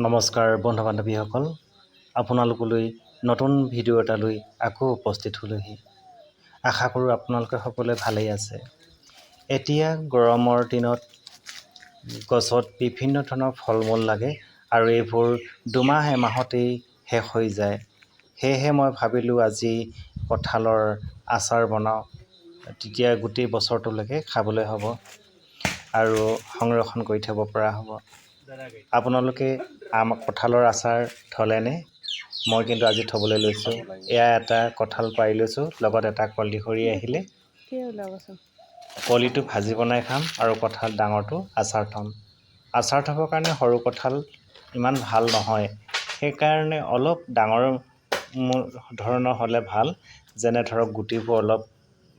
নমস্কাৰ বন্ধু বান্ধৱীসকল, আপোনালোকলৈ নতুন ভিডিঅ' এটালৈ আকৌ উপস্থিত হ'লোহি। আশা কৰোঁ আপোনালোকে সকলোৱে ভালেই আছে। এতিয়া গৰমৰ দিনত গছত বিভিন্ন ধৰণৰ ফল মূল লাগে আৰু এইবোৰ দুমাহ এমাহতেই শেষ হৈ যায়। সেয়েহে মই ভাবিলোঁ আজি কঁঠালৰ আচাৰ বনাওঁ, তেতিয়া গোটেই বছৰটোলৈকে খাবলৈ হ'ব আৰু সংৰক্ষণ কৰি থ'ব পৰা হ'ব। আপোনালোকে কঁঠালৰ আচাৰ থ'লেনে? মই কিন্তু আজি থ'বলৈ লৈছোঁ। এয়া এটা কঁঠাল পাৰি লৈছোঁ, লগত এটা কলি সৰি আহিলে। কলিটো ভাজি বনাই খাম আৰু কঁঠাল ডাঙৰটো আচাৰ থ'ম। আচাৰ থ'বৰ কাৰণে সৰু কঁঠাল ইমান ভাল নহয়, সেইকাৰণে অলপ ডাঙৰ ধৰণৰ হ'লে ভাল। যেনে ধৰক গুটিবোৰ অলপ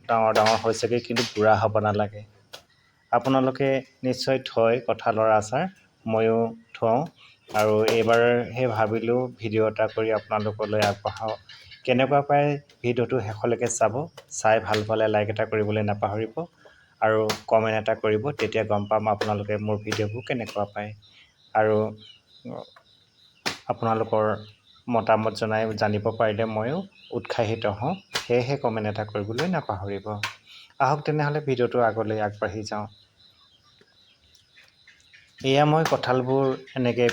ডাঙৰ ডাঙৰ হৈছেগৈ, কিন্তু বুঢ়া হ'ব নালাগে। আপোনালোকে নিশ্চয় থয় কঁঠালৰ আচাৰ, ময়ো থওঁ আৰু এইবাৰহে ভাবিলোঁ ভিডিঅ' এটা কৰি আপোনালোকলৈ আগবঢ়াওঁ। কেনেকুৱা পায় ভিডিঅ'টো শেষলৈকে চাব। চাই ভাল পালে লাইক এটা কৰিবলৈ নাপাহৰিব আৰু কমেণ্ট এটা কৰিব, তেতিয়া গম পাম আপোনালোকে মোৰ ভিডিঅ'বোৰ কেনেকুৱা পায়। আৰু আপোনালোকৰ মতামত জানিব পাৰিলে ময়ো উৎসাহিত হওঁ, সেয়েহে কমেণ্ট এটা কৰিবলৈ নাপাহৰিব। আহক তেনেহ'লে ভিডিঅ'টো আগলৈ আগবাঢ়ি যাওঁ। এয়া মই কঁঠালবোৰ এনেকৈ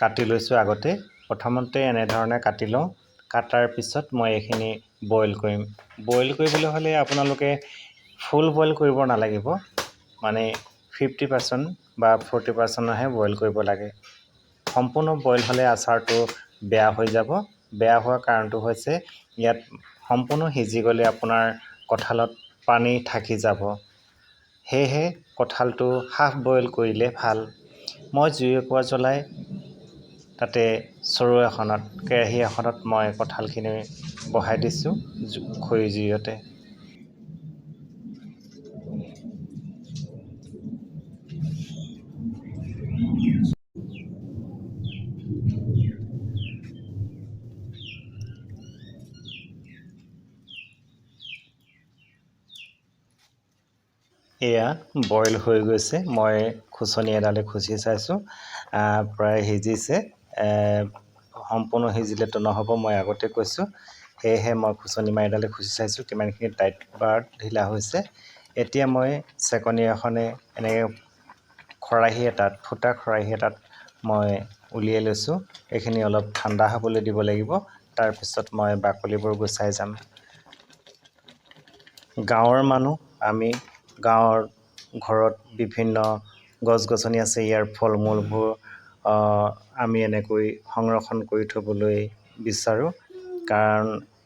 কাটি লৈছোঁ। আগতে প্ৰথমতে এনেধৰণে কাটি লওঁ, কাটাৰ পিছত মই এইখিনি বইল কৰিম। বইল কৰিবলৈ হ'লে আপোনালোকে ফুল বইল কৰিব নালাগিব, মানে 50% বা 40%হে বইল কৰিব লাগে। সম্পূৰ্ণ বইল হ'লে আচাৰটো বেয়া হৈ যাব। বেয়া হোৱাৰ কাৰণটো হৈছে ইয়াত সম্পূৰ্ণ সিজি গ'লে আপোনাৰ কঁঠালত পানী থাকি যাব। সেয়েহে কঁঠালটো হাফ বইল কৰিলে ভাল। মই জুই একুৰা জ্বলাই তাতে চৰু এখনত, কেৰাহী এখনত মই কঁঠালখিনি বহাই দিছোঁ খৰি জুইতে। এয়া বইল হৈ গৈছে। মই খুচনি এডালে খুচি চাইছোঁ, প্ৰায় সিজিছে। সম্পূৰ্ণ সিজিলেতো নহ'ব, মই আগতে কৈছোঁ। সেয়েহে মই খুচনি মাৰি এডালে খুচি চাইছোঁ কিমানখিনি টাইট বা ঢিলা হৈছে। এতিয়া মই চেকনি এখনে এনেকৈ খৰাহী এটাত, ফুটা খৰাহী এটাত মই উলিয়াই লৈছোঁ। এইখিনি অলপ ঠাণ্ডা হ'বলৈ দিব লাগিব, তাৰপিছত মই বাকলিবোৰ গুচাই যাম। গাঁৱৰ মানুহ আমি, গাঁৱৰ ঘৰত বিভিন্ন গছ গছনি আছে। ইয়াৰ ফল মূলবোৰ আমি এনেকৈ সংৰক্ষণ কৰি থ'বলৈ বিচাৰোঁ, কাৰণ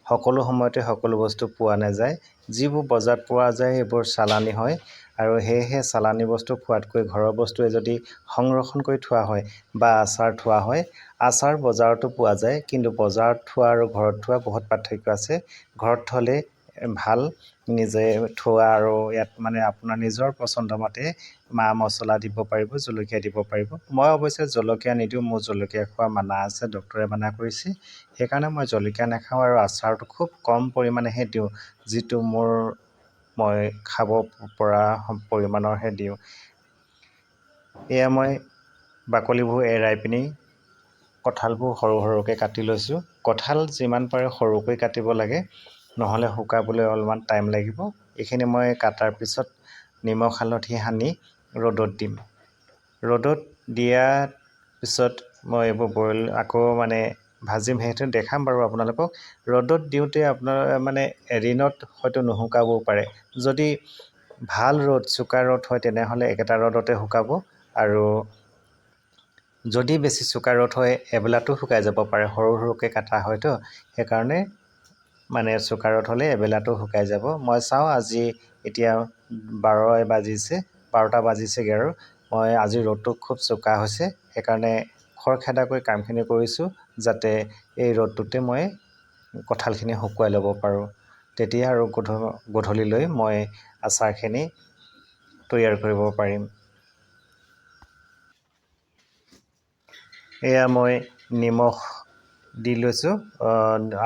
সকলো সময়তে সকলো বস্তু পোৱা নাযায়। যিবোৰ বজাৰত পোৱা যায় সেইবোৰ চালানি হয়, আৰু সেয়েহে চালানি বস্তু খোৱাতকৈ ঘৰৰ বস্তুৱে যদি সংৰক্ষণ কৰি থোৱা হয় বা আচাৰ থোৱা হয়, আচাৰ বজাৰতো পোৱা যায়, কিন্তু বজাৰত থোৱা আৰু ঘৰত থোৱা বহুত পাৰ্থক্য আছে। ঘৰত থ'লে ভাল, নিজে থোৱা, আৰু ইয়াত মানে আপোনাৰ নিজৰ পচন্দ মতে মা মছলা দিব পাৰিব, জলকীয়া দিব পাৰিব। মই অৱশ্যে জলকীয়া নিদিওঁ, মোৰ জলকীয়া খোৱা মানা আছে, ডক্টৰে মানা কৰিছে। সেইকাৰণে মই জলকীয়া নাখাওঁ আৰু আচাৰটো খুব কম পৰিমাণেহে দিওঁ, যিটো মই খাব পৰা পৰিমাণৰহে দিওঁ। এয়া মই বাকলিবোৰ এৰাই পিনি কঁঠালবোৰ সৰু সৰুকৈ কাটি লৈছোঁ। কঁঠাল যিমান পাৰে সৰুকৈ কাটিব লাগে, নহ'লে শুকাবলৈ অলপমান টাইম লাগিব। এইখিনি মই কাটাৰ পিছত নিমখ হালধি সানি ৰ'দত দিম। ৰ'দত দিয়াৰ পিছত মই এইবোৰ বইল আকৌ মানে ভাজিম, সেইটো দেখাম বাৰু আপোনালোকক। ৰ'দত দিওঁতে আপোনাৰ মানে এদিনত হয়তো নুশুকাবও পাৰে। যদি ভাল ৰ'দ, চোকা ৰ'দ হয় তেনেহ'লে একেটা ৰ'দতে শুকাব, আৰু যদি বেছি চোকা ৰ'দ হয় এবেলাতো শুকাই যাব পাৰে। সৰু সৰুকৈ কাটা হয়তো, সেইকাৰণে মানে চোকা ৰ'দ হ'লে এবেলাতো শুকাই যাব। মই চাওঁ আজি এতিয়া 12টা বাজিছেগৈ, আৰু মই আজি ৰ'দটো খুব চোকা হৈছে, সেইকাৰণে খৰখেদাকৈ কামখিনি কৰিছোঁ, যাতে এই ৰ'দটোতে মই কঁঠালখিনি শুকুৱাই ল'ব পাৰোঁ। তেতিয়া আৰু গধূলিলৈ মই আচাৰখিনি তৈয়াৰ কৰিব পাৰিম। এয়া মই নিমখ দি লৈছোঁ।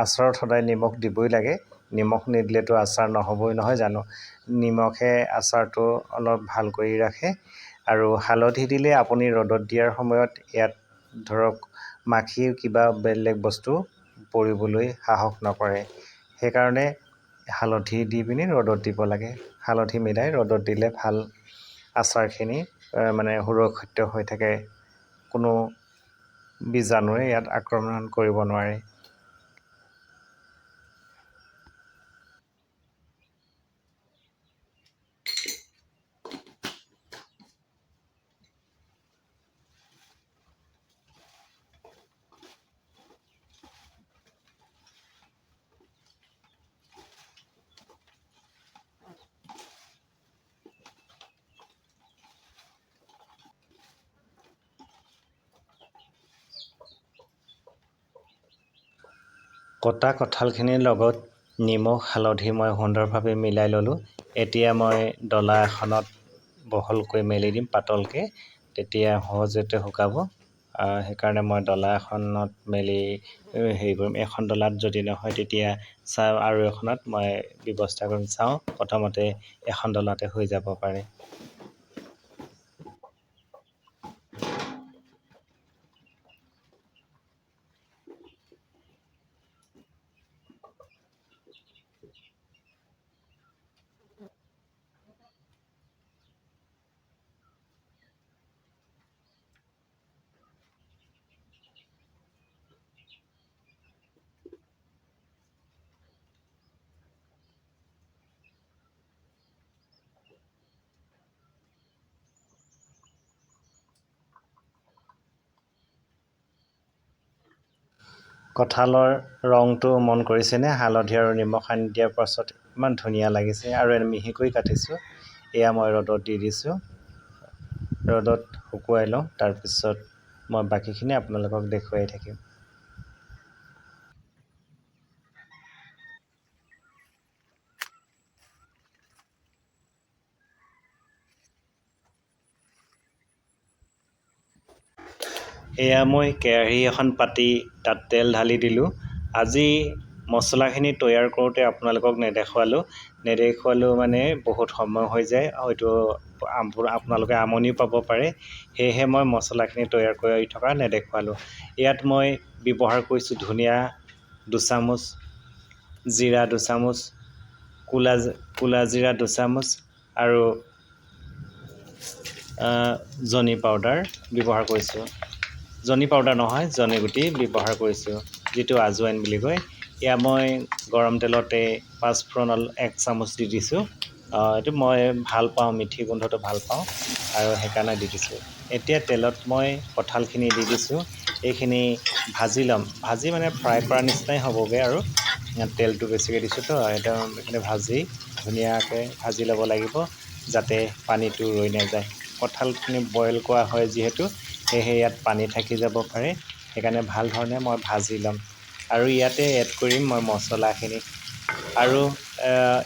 আচাৰত সদায় নিমখ দিবই লাগে, নিমখ নিদিলেতো আচাৰ নহ'বই নহয় জানো। নিমখে আচাৰটো অলপ ভাল কৰি ৰাখে। আৰু হালধি দিলে আপুনি ৰ'দত দিয়াৰ সময়ত ইয়াত ধৰক মাখি কিবা বেলেগ বস্তু পৰিবলৈ সাহস নকৰে। সেইকাৰণে হালধি দি পিনি ৰ'দত দিব লাগে। হালধি মিলাই ৰ'দত দিলে ভাল আচাৰখিনি মানে সুৰক্ষিত হৈ থাকে। কোনো বীজাণুৱে ইয়াত আক্ৰমণ কৰিব নোৱাৰে। কটা কঁঠালখিনিৰ লগত নিমখ হালধি মই সুন্দৰভাৱে মিলাই ল'লোঁ। এতিয়া মই ডলা এখনত বহলকৈ মেলি দিম পাতলকৈ, তেতিয়া সহজতে শুকাব। সেইকাৰণে মই ডলা এখনত মেলি হেৰি কৰিম। এখন ডলাত যদি নহয় তেতিয়া আৰু এখনত মই ব্যৱস্থা কৰিম। চাওঁ প্ৰথমতে এখন ডলাতে হৈ যাব পাৰে। কঁঠালৰ ৰংটো মন কৰিছেনে? হালধি আৰু নিমখ সানি দিয়াৰ পাছত ইমান ধুনীয়া লাগিছে আৰু মিহিকৈ কাটিছোঁ। এয়া মই ৰ'দত দি দিছোঁ। ৰ'দত শুকুৱাই লওঁ, তাৰপিছত মই বাকীখিনি আপোনালোকক দেখুৱাই থাকিম। এয়া মই কেৰাহী এখন পাতি তাত তেল ঢালি দিলোঁ। আজি মছলাখিনি তৈয়াৰ কৰোঁতে আপোনালোকক নেদেখুৱালোঁ মানে বহুত সময় হৈ যায়, হয়তো আপোনালোকে আমনিও পাব পাৰে। সেয়েহে মই মছলাখিনি তৈয়াৰ কৰি থকা নেদেখুৱালোঁ। ইয়াত মই ব্যৱহাৰ কৰিছোঁ ধনিয়া 2 চামুচ, জিৰা 2 চামুচ, ক'লা জিৰা 2 চামুচ আৰু জনি পাউডাৰ ব্যৱহাৰ কৰিছোঁ। জনি পাউডাৰ নহয়, জনি গুটি ব্যৱহাৰ কৰিছোঁ, যিটো আজৱাইন বুলি কয়। এয়া মই গৰম তেলতে 5 ফোৰণ 1 চামুচ দি দিছোঁ। এইটো মই ভাল পাওঁ, মিঠি গোন্ধটো ভাল পাওঁ আৰু সেইকাৰণে দি দিছোঁ। এতিয়া তেলত মই কঁঠালখিনি দি দিছোঁ। এইখিনি ভাজি ল'ম। ভাজি মানে ফ্ৰাই কৰা নিচিনাই হ'বগৈ আৰু তেলটো বেছিকৈ দিছোঁতো, এইখিনি ভাজি ধুনীয়াকৈ ভাজি ল'ব লাগিব, যাতে পানীটো ৰৈ নাযায়। কঁঠালখিনি বইল কৰা হয় যিহেতু, সেয়েহে ইয়াত পানী থাকি যাব পাৰে। সেইকাৰণে ভাল ধৰণে মই ভাজি ল'ম আৰু ইয়াতে এড কৰিম মই মছলাখিনি। আৰু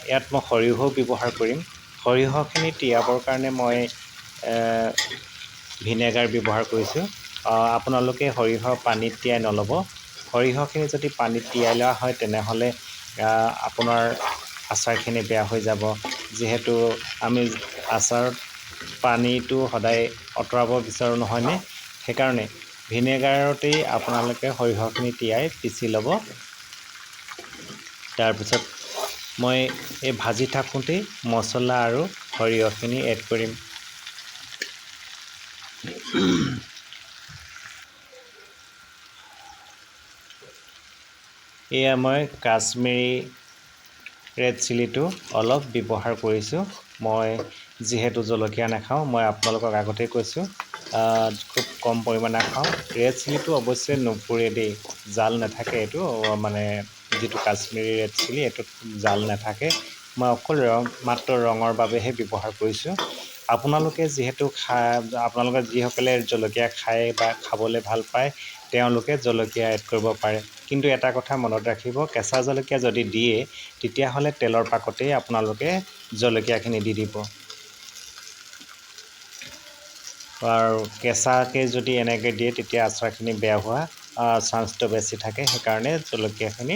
ইয়াত মই সৰিয়হও ব্যৱহাৰ কৰিম। সৰিয়হখিনি তিয়াবৰ কাৰণে মই ভিনেগাৰ ব্যৱহাৰ কৰিছোঁ। আপোনালোকে সৰিয়হ পানীত তিয়াই নল'ব। সৰিয়হখিনি যদি পানীত তিয়াই লোৱা হয় তেনেহ'লে আপোনাৰ আচাৰখিনি বেয়া হৈ যাব। যিহেতু আমি আচাৰত পানীটো সদায় আঁতৰাব বিচাৰোঁ, নহয়নে? সেইকাৰণে ভিনেগাৰতেই আপোনালোকে সৰিয়হখিনি তিয়াই পিচি ল'ব। তাৰপিছত মই এই ভাজি থাকোঁতেই মছলা আৰু সৰিয়হখিনি এড কৰিম। এয়া মই কাশ্মীৰী ৰেড চিলিটো অলপ ব্যৱহাৰ কৰিছোঁ। মই যিহেতু জলকীয়া নাখাওঁ, মই আপোনালোকক আগতেই কৈছোঁ, খুব কম পৰিমাণে খাওঁ। ৰেড চিলিটো অৱশ্যে নুপুৰে দেই, জাল নাথাকে। এইটো মানে যিটো কাশ্মীৰী ৰেড চিলি, এইটোত জাল নাথাকে। মই অকল মাত্ৰ ৰঙৰ বাবেহে ব্যৱহাৰ কৰিছোঁ। আপোনালোকে যিসকলে জলকীয়া খায় বা খাবলৈ ভাল পায়, তেওঁলোকে জলকীয়া এড কৰিব পাৰে। কিন্তু এটা কথা মনত ৰাখিব, কেঁচা জলকীয়া যদি দিয়ে তেতিয়াহ'লে তেলৰ পাকতেই আপোনালোকে জলকীয়াখিনি দি দিব। আৰু কেঁচাকৈ যদি এনেকৈ দিয়ে তেতিয়া আচাৰখিনি বেয়া হোৱা চান্সটো বেছি থাকে। সেইকাৰণে জলকীয়াখিনি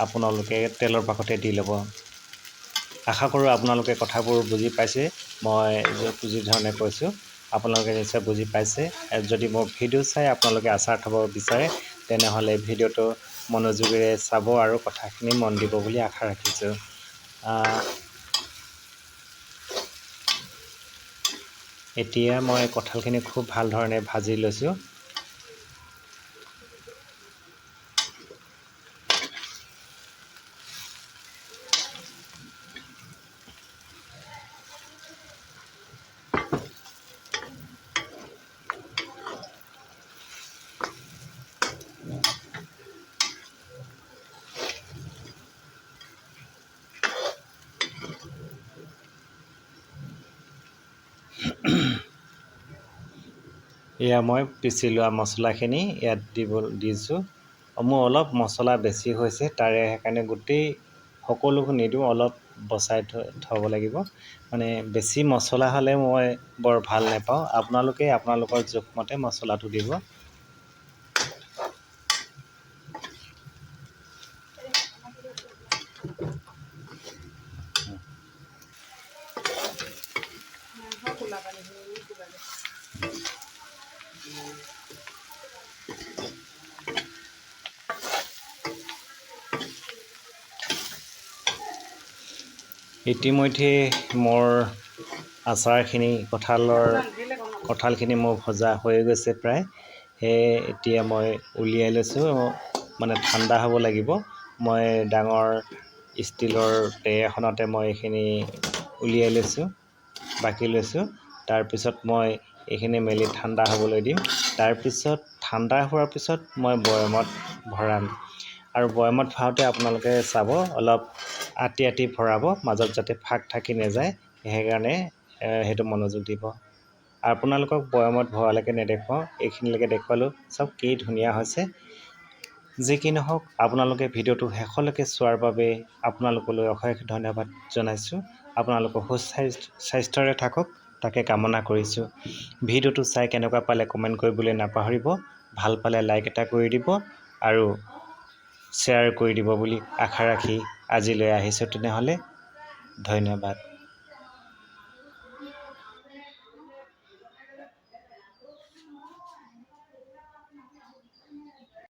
আপোনালোকে তেলৰ পাকতে দি ল'ব। আশা কৰোঁ আপোনালোকে কথাবোৰ বুজি পাইছে মই যি ধৰণে কৈছোঁ। আপোনালোকে নিশ্চয় বুজি পাইছে। যদি মোৰ ভিডিঅ' চাই আপোনালোকে আচাৰ থ'ব বিচাৰে তেনেহ'লে ভিডিঅ'টো মনোযোগেৰে চাব আৰু কথাখিনি মন দিব বুলি আশা ৰাখিছোঁ। এতিয়া মই কঁঠালখিনি খুব ভাল ধৰণে ভাজি লৈছোঁ। এয়া মই পিচি লোৱা মছলাখিনি ইয়াত দিছোঁ। মোৰ অলপ মছলা বেছি হৈছে, তাৰে সেইকাৰণে গোটেই সকলোবোৰ নিদিওঁ, অলপ বচাই থ'ব লাগিব। মানে বেছি মছলা হ'লে মই বৰ ভাল নাপাওঁ। আপোনালোকে আপোনালোকৰ জোখমতে মছলাটো দিব। ইতিমধ্যে মোৰ আচাৰখিনি কঁঠালখিনি মোৰ ভজা হৈ গৈছে প্ৰায়। সেয়ে এতিয়া মই উলিয়াই লৈছোঁ, মানে ঠাণ্ডা হ'ব লাগিব। মই ডাঙৰ ষ্টীলৰ ট্ৰে এখনতে মই এইখিনি উলিয়াই লৈছোঁ, বাকি লৈছোঁ। তাৰপিছত মই এইখিনি মেলি ঠাণ্ডা হ'বলৈ দিম। তাৰপিছত ঠাণ্ডা হোৱাৰ পিছত মই বৈয়ামত ভৰাম। আৰু বৈয়ামত ভৰাওঁতে আপোনালোকে চাব, অলপ আঁতি আঁতি ভৰাব, মাজত যাতে ফাঁক থাকি নাযায়, সেইকাৰণে সেইটো মনোযোগ দিব। আপোনালোকক বৈয়ামত ভৰোৱালৈকে নেদেখুৱাওঁ, এইখিনিলৈকে দেখুৱালোঁ। চাওক কি ধুনীয়া হৈছে। যি কি নহওক, আপোনালোকে ভিডিঅ'টো শেষলৈকে চোৱাৰ বাবে আপোনালোকলৈ অশেষ ধন্যবাদ জনাইছোঁ। আপোনালোকৰ সুস্বাস্থ্যৰে থাকক তাকে কামনা কৰিছোঁ। ভিডিঅ'টো চাই কেনেকুৱা পালে কমেণ্ট কৰিবলৈ নাপাহৰিব। ভাল পালে লাইক এটা কৰি দিব আৰু শ্বেয়াৰ কৰি দিব বুলি আশা ৰাখি আজিলৈ আহিছোঁ তেনেহ'লে। ধন্যবাদ।